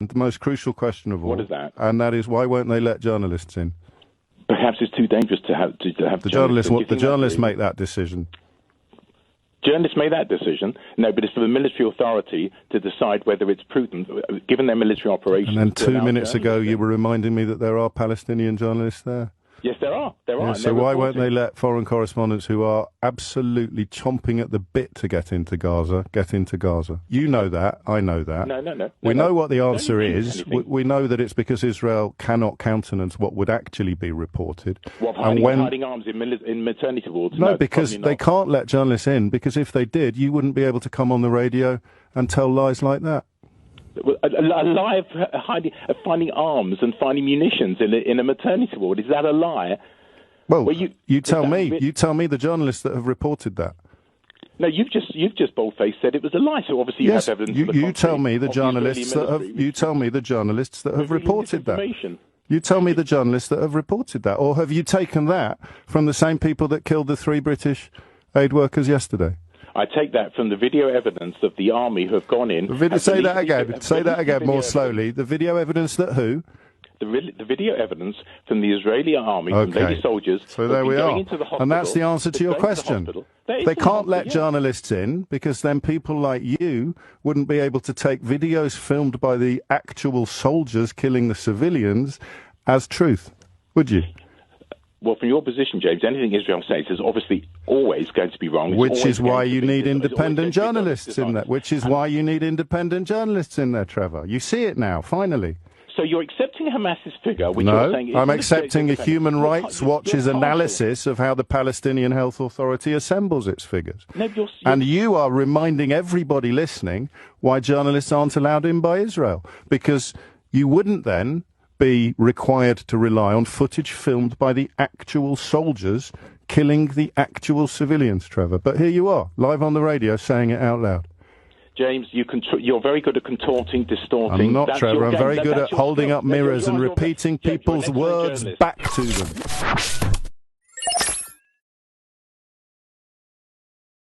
the most crucial question of all. What is that? And that is, why won't they let journalists in? Perhaps it's too dangerous to have the journalists make that decision. Journalists make that decision. No, but it's for the military authority to decide whether it's prudent, given their military operations. And then 2 minutes ago, you were reminding me that there are Palestinian journalists there. Yes, there are. Yeah, so why won't they let foreign correspondents who are absolutely chomping at the bit to get into Gaza, get into Gaza? You know that. I know that. No. We know what the answer is. We know that it's because Israel cannot countenance what would actually be reported. What, hiding arms in maternity wards? No, because they can't let journalists in, because if they did, you wouldn't be able to come on the radio and tell lies like that. A lie of finding arms and finding munitions in a maternity ward, is that a lie? Well, you tell me. You tell me the journalists that have reported that. No, you've just bold-faced said it was a lie. So obviously you have evidence. You tell me the journalists that have. You tell me the journalists that have reported that. You tell me the journalists that have reported that, or have you taken that from the same people that killed the 3 British aid workers yesterday? I take that from the video evidence of the army who have gone in. Say that again. Say that again more slowly. The video evidence that who? The video evidence from the Israeli army, from lady soldiers. So there we are. And that's the answer to your question. They can't let journalists in because then people like you wouldn't be able to take videos filmed by the actual soldiers killing the civilians as truth, would you? Well, from your position, James, anything Israel says is obviously always going to be wrong. Which is why you need independent journalists in there. Which is why you need independent journalists in there, Trevor. You see it now, finally. So you're accepting Hamas's figure, which you're saying... No, I'm accepting a Human Rights Watch's analysis of how the Palestinian Health Authority assembles its figures. No, and you are reminding everybody listening why journalists aren't allowed in by Israel. Because you wouldn't then be required to rely on footage filmed by the actual soldiers killing the actual civilians, Trevor. But here you are, live on the radio, saying it out loud. James, you're very good at contorting, distorting. I'm not, Trevor. I'm very good at holding up mirrors and repeating people's words back to them.